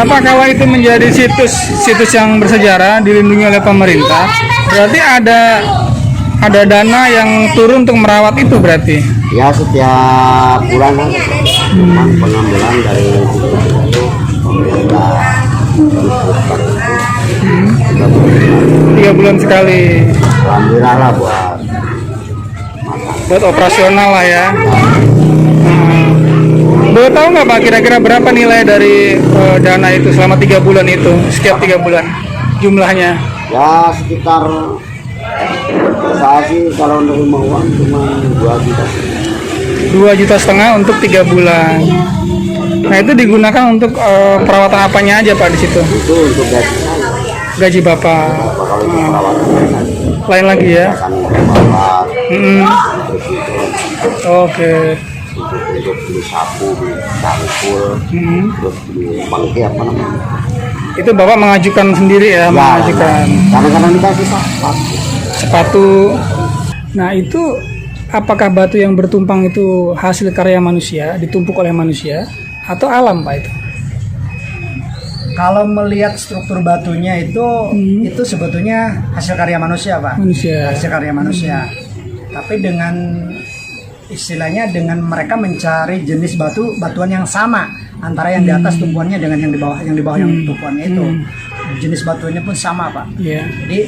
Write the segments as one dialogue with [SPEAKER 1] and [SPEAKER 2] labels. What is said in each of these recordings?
[SPEAKER 1] Pak, kalau itu menjadi situs yang bersejarah dilindungi oleh pemerintah, berarti ada dana yang turun untuk merawat itu berarti?
[SPEAKER 2] Ya setiap bulan ada pengambilan dari itu pemerintah.
[SPEAKER 1] 3 bulan sekali.
[SPEAKER 2] Alhamdulillah lah
[SPEAKER 1] Buat operasional lah ya. Boleh tahu nggak Pak kira-kira berapa nilai dari dana itu selama 3 bulan itu, setiap 3 bulan jumlahnya?
[SPEAKER 2] ya sekitar saya sih kalau menerima uang cuma 2 juta.
[SPEAKER 1] 2,5 juta untuk 3 bulan. Nah itu digunakan untuk perawatan apanya aja Pak di situ?
[SPEAKER 2] Itu untuk gaji
[SPEAKER 1] Gaji Bapak.
[SPEAKER 2] kalau itu perawatan
[SPEAKER 1] Lain lagi ya?
[SPEAKER 2] akan merawat terus itu
[SPEAKER 1] Oke.
[SPEAKER 2] untuk beli sapu, beli cangkul, terus beli bangke apa namanya.
[SPEAKER 1] Itu Bapak mengajukan sendiri ya? Mengajukan
[SPEAKER 2] Kadang-kadang dikasih
[SPEAKER 1] sepatu. Nah itu apakah batu yang bertumpang itu hasil karya manusia, ditumpuk oleh manusia, atau alam Pak itu?
[SPEAKER 3] Kalau melihat struktur batunya itu sebetulnya hasil karya manusia, Pak.
[SPEAKER 1] Manusia.
[SPEAKER 3] Hasil karya manusia. Tapi dengan istilahnya dengan mereka mencari jenis batuan yang sama antara yang di atas tumpuannya dengan yang di bawah yang tumpuannya itu. Jenis batuannya pun sama, Pak.
[SPEAKER 1] Iya.
[SPEAKER 3] Jadi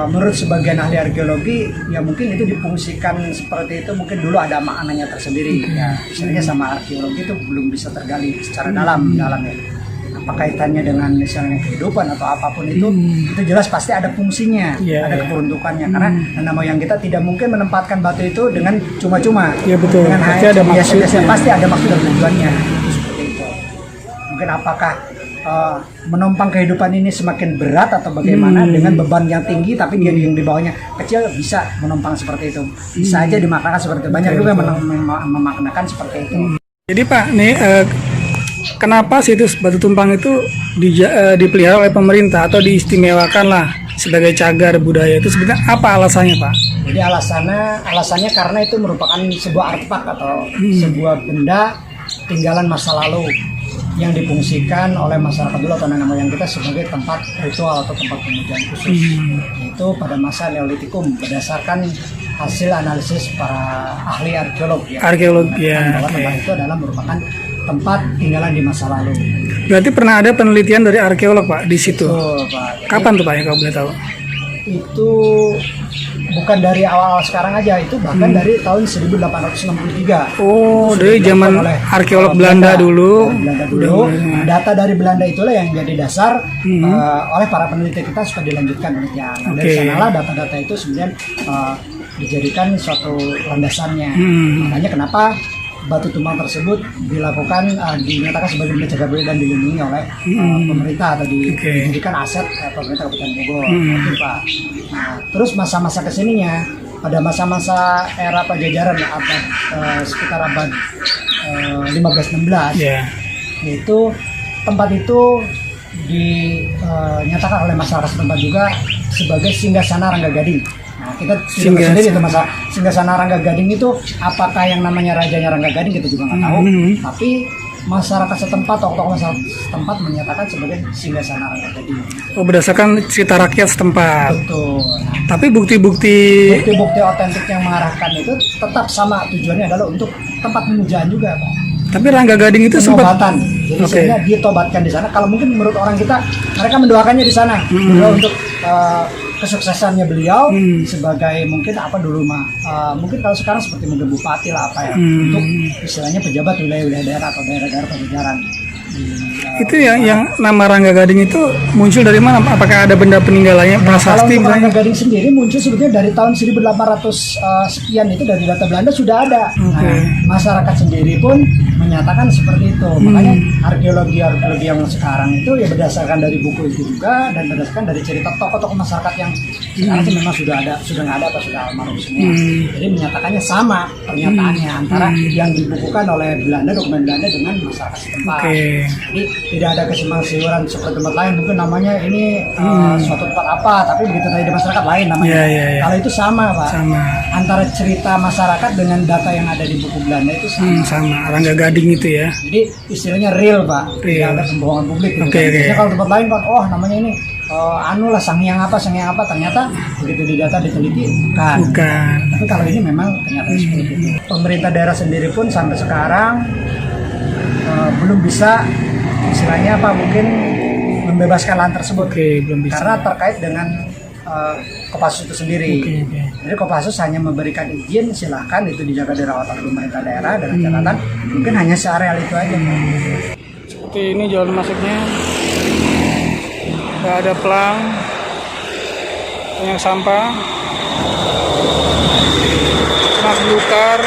[SPEAKER 3] menurut sebagian ahli arkeologi ya mungkin itu difungsikan seperti itu mungkin dulu ada maknanya tersendiri ya istilahnya sama arkeologi itu belum bisa tergali secara dalam ya apa kaitannya dengan misalnya kehidupan atau apapun itu jelas pasti ada fungsinya ada keperuntukannya karena nenek moyang kita tidak mungkin menempatkan batu itu dengan cuma-cuma
[SPEAKER 1] betul.
[SPEAKER 3] Dengan
[SPEAKER 1] Pasti ada maksudnya.
[SPEAKER 3] pasti ada maksud dan tujuannya itu seperti itu mungkin apakah menumpang kehidupan ini semakin berat atau bagaimana dengan beban yang tinggi tapi dia yang di bawahnya kecil bisa menumpang seperti itu bisa aja dimaknakan seperti itu banyak juga memaknakan seperti itu.
[SPEAKER 1] Jadi Pak nih kenapa situs Batu Tumpang itu dipelihara oleh pemerintah atau diistimewakan lah sebagai cagar budaya itu sebenarnya apa alasannya Pak?
[SPEAKER 3] Jadi alasannya karena itu merupakan sebuah artefak atau sebuah benda tinggalan masa lalu yang difungsikan oleh masyarakat dulu atau nenek moyang kita sebagai tempat ritual atau tempat pemujaan khusus. Itu pada masa Neolitikum berdasarkan hasil analisis para ahli arkeolog ya. Bahwa tempat itu adalah merupakan tempat tinggalan di masa lalu.
[SPEAKER 1] Berarti pernah ada penelitian dari arkeolog Pak di situ?
[SPEAKER 3] Betul, Pak.
[SPEAKER 1] Kapan tuh Pak yang kamu boleh tahu?
[SPEAKER 3] Itu bukan dari awal sekarang aja, itu bahkan dari tahun 1863.
[SPEAKER 1] Oh, dari zaman arkeolog Belanda dulu.
[SPEAKER 3] Data dari Belanda itulah yang jadi dasar oleh para peneliti kita supaya dilanjutkan penelitian. Dari sanalah data-data itu sebenarnya dijadikan suatu landasannya. Makanya kenapa Batu Tumpang tersebut dinyatakan sebagai benda cagar budaya dan dilindungi oleh pemerintah atau dijadikan aset pemerintah Kabupaten Bogor. Itu Pak. Nah, terus masa-masa kesininya pada masa-masa era Pajajaran atau sekitar abad 15-16 itu tempat itu dinyatakan oleh masyarakat setempat juga sebagai singgasana Rangga Gading. Nah, kita tidak sendiri itu masalah singgasana Rangga Gading itu apakah yang namanya rajanya Rangga Gading kita juga nggak tahu. Tapi masyarakat setempat, tokoh-tokoh masyarakat setempat menyatakan sebagai singgasana Rangga Gading. Oh, berdasarkan cerita rakyat setempat. Betul. Nah, tapi bukti-bukti otentik yang mengarahkan itu tetap sama tujuannya adalah untuk tempat pemujaan juga, Pak. Tapi Rangga Gading itu sempat jadi sebenarnya ditobatkan di sana. Kalau mungkin menurut orang kita, mereka mendoakannya di sana untuk kesuksesannya beliau sebagai mungkin apa dulu mungkin kalau sekarang seperti mungkin bupati lah apa ya untuk istilahnya pejabat wilayah-wilayah daerah atau daerah-daerah Pajajaran. Itu yang nama Rangga Gading itu muncul dari mana? Apakah ada benda peninggalannya prasasti? Kalau Rangga Gading sendiri muncul sebetulnya dari tahun 1800 sekian itu dari data Belanda sudah ada. Nah, masyarakat sendiri pun menyatakan seperti itu. Makanya arkeologi yang sekarang itu ya berdasarkan dari buku itu juga dan berdasarkan dari cerita tokoh-tokoh masyarakat yang sekarang itu memang sudah nggak ada atau sudah almarhum semua. Jadi menyatakannya sama pernyataannya antara yang dibukukan oleh Belanda, dokumen Belanda dengan masyarakat setempat. Jadi tidak ada kesimpang-siuran seperti tempat lain mungkin namanya ini suatu tempat apa tapi begitu tadi di masyarakat lain namanya. Kalau itu sama Pak. Antara cerita masyarakat dengan data yang ada di buku Belanda itu sama. Rangga Gading
[SPEAKER 1] Gading itu ya.
[SPEAKER 3] Jadi istilahnya real Pak,
[SPEAKER 1] Real.
[SPEAKER 3] tidak ada pembohongan publik. Gitu
[SPEAKER 1] Oke,
[SPEAKER 3] kan.
[SPEAKER 1] oke.
[SPEAKER 3] Biasanya kalau tempat lain kan, oh namanya ini anu lah sangyang apa, ternyata begitu didata diteliti bukan.
[SPEAKER 1] Bukan.
[SPEAKER 3] Tapi kalau ini memang ternyata seperti itu. Pemerintah daerah sendiri pun sampai sekarang belum bisa istilahnya apa mungkin membebaskan lahan tersebut.
[SPEAKER 1] Oke, belum bisa.
[SPEAKER 3] Karena terkait dengan Kopassus itu sendiri.
[SPEAKER 1] Oke.
[SPEAKER 3] Jadi Kopassus hanya memberikan izin silahkan itu dijaga dirawat oleh pemerintah daerah dengan catatan mungkin hanya seareal itu aja.
[SPEAKER 1] Seperti ini jalan masuknya. Nggak ada pelang, banyak sampah, sangat belukar.